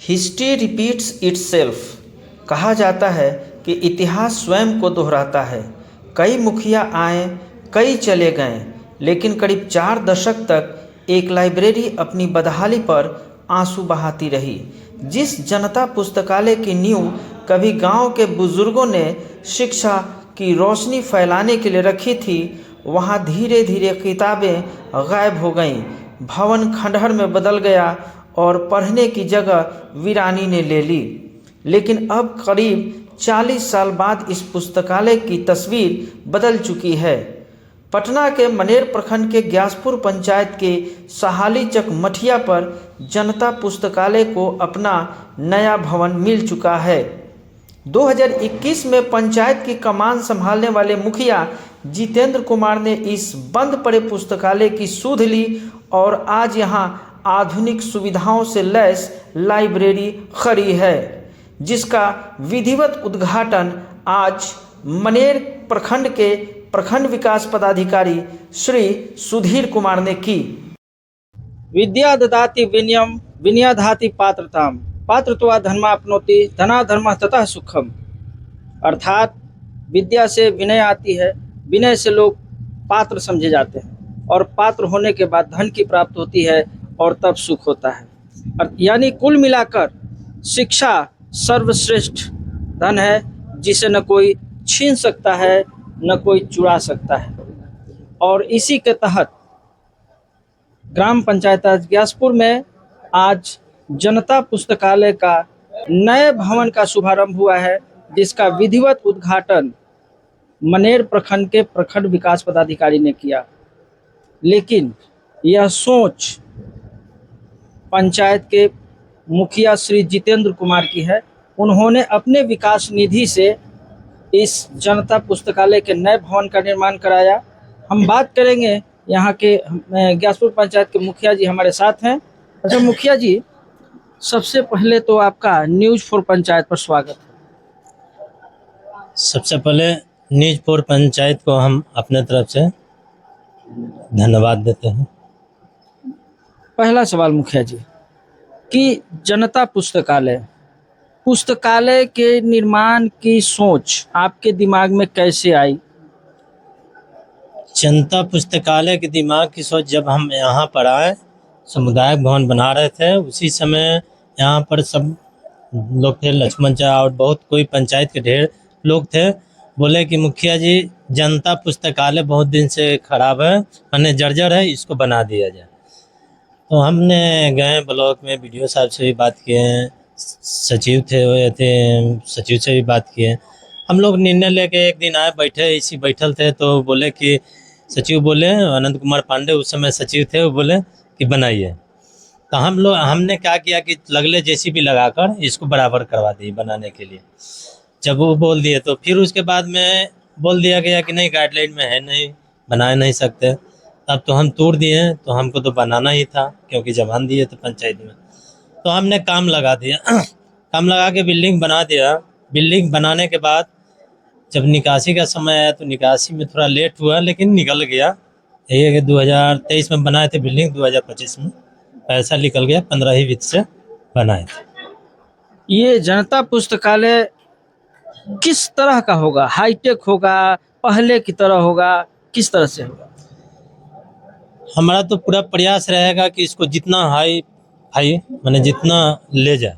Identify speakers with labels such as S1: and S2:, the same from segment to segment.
S1: History repeats itself. कहा जाता है कि इतिहास स्वयं को दोहराता है। कई मुखिया आए, कई चले गए, लेकिन करीब 4 दशक तक एक लाइब्रेरी अपनी बदहाली पर आंसू बहाती रही। जिस जनता पुस्तकालय की नींव कभी गांव के बुजुर्गों ने शिक्षा की रोशनी फैलाने के लिए रखी थी, वहां धीरे धीरे किताबें गायब हो गईं, भवन खंडहर में बदल गया और पढ़ने की जगह वीरानी ने ले ली। लेकिन अब करीब 40 साल बाद इस पुस्तकालय की तस्वीर बदल चुकी है। पटना के मनेर प्रखंड के ग्यासपुर पंचायत के सहाली चक मठिया पर जनता पुस्तकालय को अपना नया भवन मिल चुका है। 2021 में पंचायत की कमान संभालने वाले मुखिया जितेंद्र कुमार ने इस बंद पड़े पुस्तकालय की सुध ली और आज यहाँ आधुनिक सुविधाओं से लैस लाइब्रेरी खड़ी है, जिसका विधिवत उद्घाटन आज मनेर प्रखंड के प्रखंड विकास पदाधिकारी श्री सुधीर कुमार ने की।
S2: विद्या ददाति विनयम विनयाधाति पात्रताम पात्रत्वा धर्माप्नोति धना धर्म ततः सुखम। अर्थात विद्या से विनय आती है, विनय से लोग पात्र समझे जाते हैं और पात्र होने के बाद धन की प्राप्त होती है और तब सुख होता है। यानी कुल मिलाकर शिक्षा सर्वश्रेष्ठ धन है, जिसे न कोई छीन सकता है न कोई चुरा सकता है। और इसी के तहत ग्राम पंचायत ग्यासपुर में आज जनता पुस्तकालय का नए भवन का शुभारंभ हुआ है, जिसका विधिवत उद्घाटन मनेर प्रखंड के प्रखंड विकास पदाधिकारी ने किया। लेकिन यह सोच पंचायत के मुखिया श्री जितेंद्र कुमार की है। उन्होंने अपने विकास निधि से इस जनता पुस्तकालय के नए भवन का निर्माण कराया। हम बात करेंगे यहाँ के ग्यासपुर पंचायत के मुखिया जी हमारे साथ हैं। अच्छा मुखिया जी, सबसे पहले तो आपका न्यूज़ फॉर पंचायत पर स्वागत है।
S3: सबसे पहले न्यूज़ फॉर पंचायत को हम अपने तरफ से धन्यवाद देते हैं।
S2: पहला सवाल मुखिया जी कि जनता पुस्तकालय के निर्माण की सोच आपके दिमाग में कैसे आई?
S3: जनता पुस्तकालय के दिमाग की सोच जब हम यहाँ पर आए, सामुदायिक भवन बना रहे थे, उसी समय यहाँ पर सब लोग थे, लक्ष्मण चा और बहुत कोई पंचायत के ढेर लोग थे। बोले कि मुखिया जी जनता पुस्तकालय बहुत दिन से खराब है, माने जर्जर है, इसको बना दिया जाए। तो हमने गए ब्लॉक में, बीडीओ साहब से भी बात किए, सचिव सचिव से भी बात किए। हम लोग निर्णय लेके एक दिन आए, बैठल थे तो बोले कि सचिव बोले, अनंत कुमार पांडे उस समय सचिव थे, वो बोले कि बनाइए। तो हमने क्या किया कि लगले जेसीबी लगाकर इसको बराबर करवा दी बनाने के लिए। जब वो बोल दिए तो फिर उसके बाद में बोल दिया गया कि नहीं, गाइडलाइन में है, नहीं बना नहीं सकते। तब तो हम तोड़ दिए, तो हमको तो बनाना ही था क्योंकि जमान दिए थे पंचायत में। तो हमने काम लगा दिया काम लगा के बिल्डिंग बना दिया। बिल्डिंग बनाने के बाद जब निकासी का समय आया तो निकासी में थोड़ा लेट हुआ, लेकिन निकल गया। ये कि 2023 में बनाए थे बिल्डिंग, 2025 में पैसा निकल गया, 15 ही वित्त से बनाए थे।
S2: ये जनता पुस्तकालय किस तरह का होगा? हाईटेक होगा, पहले की तरह होगा, किस तरह से होगा?
S3: हमारा तो पूरा प्रयास रहेगा कि इसको जितना हाई माने जितना ले जाए।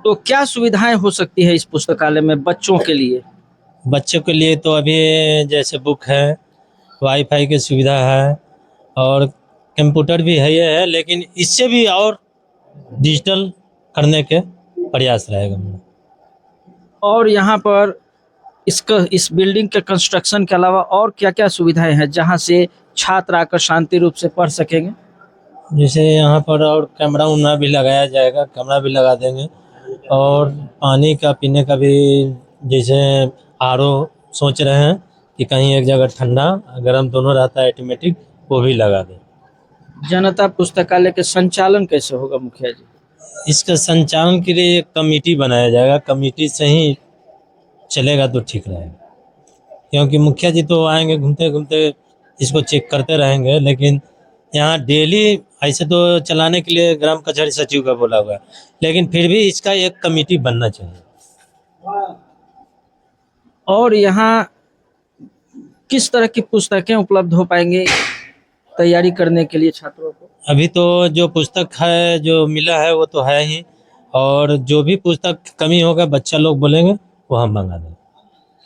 S2: तो क्या सुविधाएं हो सकती है इस पुस्तकालय में बच्चों के लिए?
S3: बच्चों के लिए तो अभी जैसे बुक है, वाईफाई की सुविधा है और कंप्यूटर भी है, लेकिन इससे भी और डिजिटल करने के प्रयास रहेगा मेरा।
S2: और यहाँ पर इस बिल्डिंग के कंस्ट्रक्शन के अलावा और क्या क्या सुविधाएं हैं जहाँ से छात्र आकर शांति रूप से पढ़ सकेंगे?
S3: जैसे यहाँ पर और कैमरा भी लगाया जाएगा, कैमरा भी लगा देंगे। और पानी का पीने का भी, जैसे आरओ सोच रहे हैं कि कहीं एक जगह ठंडा गर्म दोनों रहता है ऑटोमेटिक, वो भी लगा दें।
S2: जनता पुस्तकालय के संचालन कैसे होगा मुखिया जी?
S3: इसका संचालन के लिए एक कमेटी बनाया जाएगा, कमेटी से ही चलेगा तो ठीक रहेगा। क्योंकि मुखिया जी तो आएंगे, घूमते घूमते इसको चेक करते रहेंगे, लेकिन यहाँ डेली ऐसे तो चलाने के लिए ग्राम कचहरी सचिव का बोला हुआ है, लेकिन फिर भी इसका एक कमेटी बनना चाहिए।
S2: और यहाँ किस तरह की पुस्तकें उपलब्ध हो पाएंगी तैयारी करने के लिए छात्रों को?
S3: अभी तो जो पुस्तक है जो मिला है वो तो है ही, और जो भी पुस्तक कमी होगा बच्चा लोग बोलेंगे वो हम मंगा देंगे।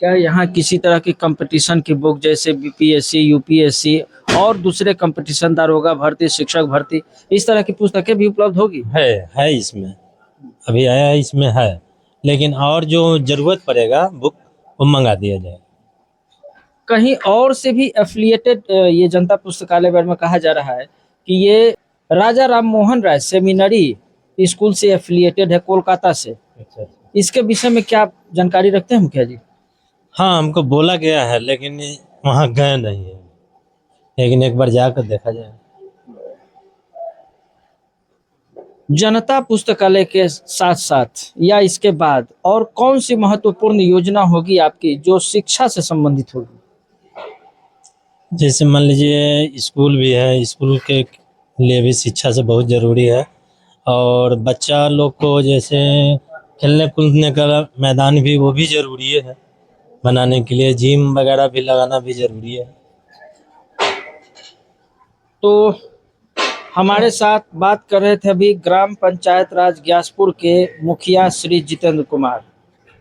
S2: क्या यहाँ किसी तरह की कंपटीशन की बुक जैसे बीपीएससी, यूपीएससी और दूसरे कंपटीशन, दारोगा भर्ती, शिक्षक भर्ती, इस तरह की पुस्तकें भी उपलब्ध होगी?
S3: है इसमें, अभी आया है इसमें है, लेकिन और जो जरूरत पड़ेगा बुक वो मंगा दिया जाए।
S2: कहीं और से भी एफिलिएटेड ये जनता पुस्तकालय बारे में कहा जा रहा है कि ये राजा राम मोहन राय सेमिनरी स्कूल से एफिलिएटेड है, कोलकाता से। इसके विषय में क्या आप जानकारी रखते हैं मुखिया जी?
S3: हाँ, हमको बोला गया है, लेकिन वहाँ गए नहीं है, लेकिन एक बार जाकर देखा जाए।
S2: जनता पुस्तकालय के साथ साथ या इसके बाद और कौन सी महत्वपूर्ण योजना होगी आपकी जो शिक्षा से संबंधित होगी?
S3: जैसे मान लीजिए स्कूल भी है, स्कूल के लिए भी शिक्षा से बहुत ज़रूरी है, और बच्चा लोग को जैसे खेलने कूदने का मैदान भी वो भी ज़रूरी है बनाने के लिए, जिम वगैरह भी लगाना भी ज़रूरी है।
S2: तो हमारे साथ बात कर रहे थे अभी ग्राम पंचायत राज ग्यासपुर के मुखिया श्री जितेंद्र कुमार।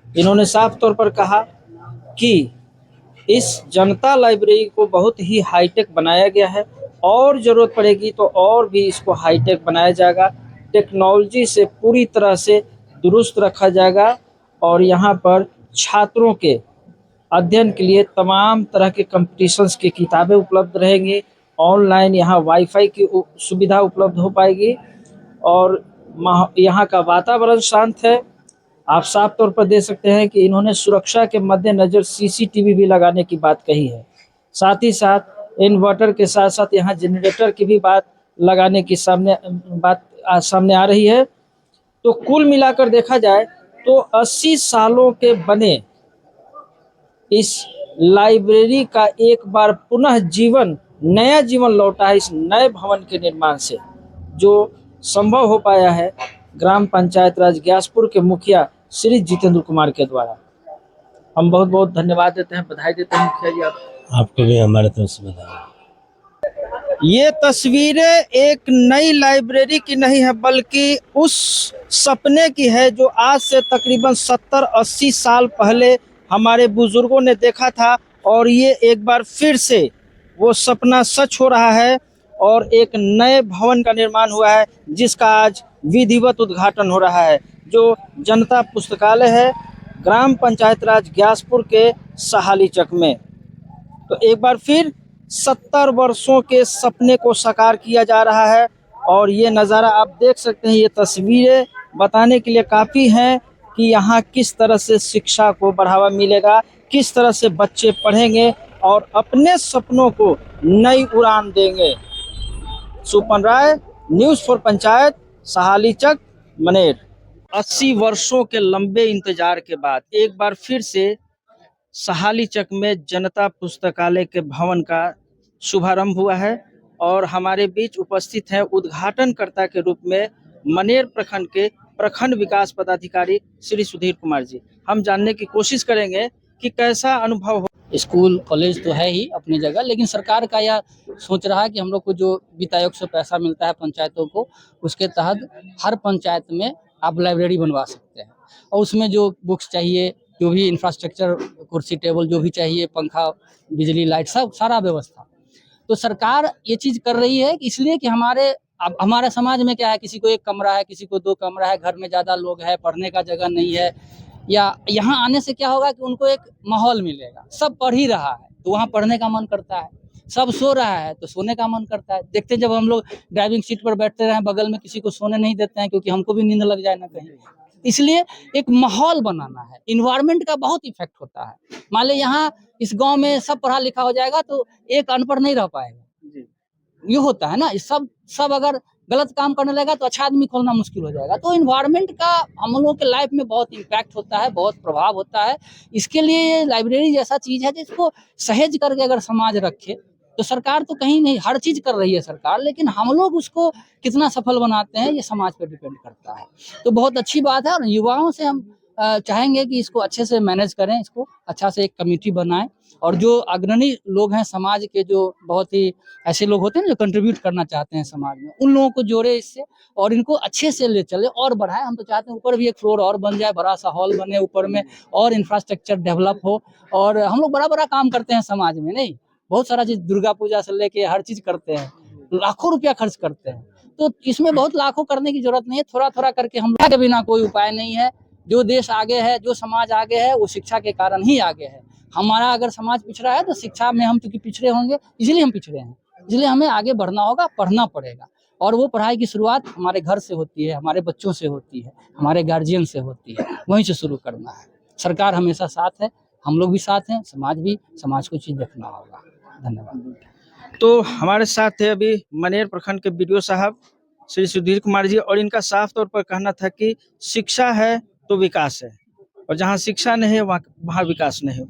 S2: इन्होंने साफ तौर पर कहा कि इस जनता लाइब्रेरी को बहुत ही हाईटेक बनाया गया है और ज़रूरत पड़ेगी तो और भी इसको हाईटेक बनाया जाएगा, टेक्नोलॉजी से पूरी तरह से दुरुस्त रखा जाएगा और यहाँ पर छात्रों के अध्ययन के लिए तमाम तरह के कंपटीशंस की किताबें उपलब्ध रहेंगी, ऑनलाइन यहाँ वाईफाई की सुविधा उपलब्ध हो पाएगी और यहाँ का वातावरण शांत है। आप साफ तौर पर देख सकते हैं कि इन्होंने सुरक्षा के मद्देनज़र सीसीटीवी भी लगाने की बात कही है। साथ ही साथ इन्वर्टर के साथ साथ यहाँ जनरेटर की भी बात लगाने की सामने आ रही है। तो कुल मिलाकर देखा जाए तो 80 सालों के बने इस लाइब्रेरी का एक बार पुनः नया जीवन लौटा है इस नए भवन के निर्माण से, जो संभव हो पाया है ग्राम पंचायत राज ग्यासपुर के मुखिया श्री जितेंद्र कुमार के द्वारा। हम बहुत बहुत धन्यवाद देते हैं, बधाई देते हैं मुखिया जी
S3: आपको भी हमारे तरफ से बधाई।
S2: ये तस्वीरें एक नई लाइब्रेरी की नहीं है बल्कि उस सपने की है जो आज से तकरीबन 70-80 साल पहले हमारे बुजुर्गों ने देखा था, और ये एक बार फिर से वो सपना सच हो रहा है और एक नए भवन का निर्माण हुआ है जिसका आज विधिवत उद्घाटन हो रहा है, जो जनता पुस्तकालय है ग्राम पंचायत राज ग्यासपुर के सहालीचक में। तो एक बार फिर 70 वर्षों के सपने को साकार किया जा रहा है और ये नज़ारा आप देख सकते हैं। ये तस्वीरें बताने के लिए काफ़ी हैं कि यहाँ किस तरह से शिक्षा को बढ़ावा मिलेगा, किस तरह से बच्चे पढ़ेंगे और अपने सपनों को नई उड़ान देंगे। सुपन राय, न्यूज़ फॉर पंचायत, सहालीचक, मनेर। 80 वर्षों के लंबे इंतजार के बाद एक बार फिर से सहालीचक में जनता पुस्तकालय के भवन का शुभारंभ हुआ है और हमारे बीच उपस्थित हैं उद्घाटनकर्ता के रूप में मनेर प्रखंड के प्रखंड विकास पदाधिकारी श्री सुधीर कुमार जी। हम जानने की कोशिश करेंगे कि कैसा अनुभव हो।
S4: स्कूल कॉलेज तो है ही अपनी जगह, लेकिन सरकार का यह सोच रहा है कि हम लोग को जो वित्त आयोग से पैसा मिलता है पंचायतों को, उसके तहत हर पंचायत में आप लाइब्रेरी बनवा सकते हैं और उसमें जो बुक्स चाहिए, जो भी इंफ्रास्ट्रक्चर, कुर्सी टेबल जो भी चाहिए, पंखा, बिजली, लाइट, सब सारा व्यवस्था। तो सरकार ये चीज़ कर रही है इसलिए कि हमारे समाज में क्या है, किसी को 1 कमरा है, किसी को 2 कमरा है, घर में ज़्यादा लोग हैं, पढ़ने का जगह नहीं है, या यहाँ आने से क्या होगा कि उनको एक माहौल मिलेगा। सब पढ़ ही रहा है तो वहाँ पढ़ने का मन करता है, सब सो रहा है तो सोने का मन करता है। देखते जब हम लोग ड्राइविंग सीट पर बैठते रहे, बगल में किसी को सोने नहीं देते हैं क्योंकि हमको भी नींद लग जाए ना कहीं। इसलिए एक माहौल बनाना है, इन्वायरमेंट का बहुत इफेक्ट होता है। मान लीजिए यहाँ इस गांव में सब पढ़ा लिखा हो जाएगा तो एक अनपढ़ नहीं रह पाएगा, ये होता है ना। सब अगर गलत काम करने लगेगा तो अच्छा आदमी खोलना मुश्किल हो जाएगा। तो इन्वायरमेंट का हम लोगों के लाइफ में बहुत इम्पैक्ट होता है, बहुत प्रभाव होता है। इसके लिए लाइब्रेरी जैसा चीज़ है जिसको सहेज करके अगर समाज रखे तो सरकार तो कहीं नहीं, हर चीज कर रही है सरकार, लेकिन हम लोग उसको कितना सफल बनाते हैं ये समाज पर डिपेंड करता है। तो बहुत अच्छी बात है, और युवाओं से हम चाहेंगे कि इसको अच्छे से मैनेज करें, इसको अच्छा से एक कमेटी बनाएं, और जो अग्रणी लोग हैं समाज के, जो बहुत ही ऐसे लोग होते हैं जो कंट्रीब्यूट करना चाहते हैं समाज में, उन लोगों को जोड़े इससे, और इनको अच्छे से ले चले और बढ़ाए। हम तो चाहते हैं ऊपर भी एक फ्लोर और बन जाए, बड़ा सा हॉल बने ऊपर में, और इंफ्रास्ट्रक्चर डेवलप हो। और हम लोग बड़ा बड़ा काम करते हैं समाज में, नहीं बहुत सारा चीज, दुर्गा पूजा से लेके हर चीज करते हैं, लाखों रुपया खर्च करते हैं। तो इसमें बहुत लाखों करने की जरूरत नहीं है, थोड़ा थोड़ा करके हम लोग के बिना कोई उपाय नहीं है। जो देश आगे है, जो समाज आगे है, वो शिक्षा के कारण ही आगे है। हमारा अगर समाज पिछड़ा है तो शिक्षा में हम चूंकि पिछड़े होंगे, इसलिए हम पिछड़े हैं, इसलिए हमें आगे बढ़ना होगा, पढ़ना पड़ेगा। और वो पढ़ाई की शुरुआत हमारे घर से होती है, हमारे बच्चों से होती है, हमारे गार्जियन से होती है, वहीं से शुरू करना है। सरकार हमेशा साथ है, हम लोग भी साथ हैं, समाज भी, समाज को चीज देखना होगा। धन्यवाद।
S2: तो हमारे साथ थे अभी मनेर प्रखंड के बीडीओ साहब श्री सुधीर कुमार जी, और इनका साफ तौर पर कहना था कि शिक्षा है तो विकास है, और जहाँ शिक्षा नहीं है वहाँ विकास नहीं हो।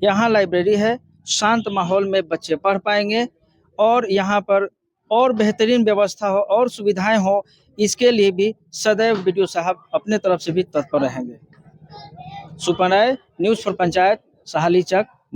S2: यहाँ लाइब्रेरी है, शांत माहौल में बच्चे पढ़ पाएंगे, और यहाँ पर और बेहतरीन व्यवस्था हो और सुविधाएं हो, इसके लिए भी सदैव बीडीओ साहब अपने तरफ से भी तत्पर रहेंगे। सुपन राय, न्यूज़ फॉर पंचायत, सहाली चक,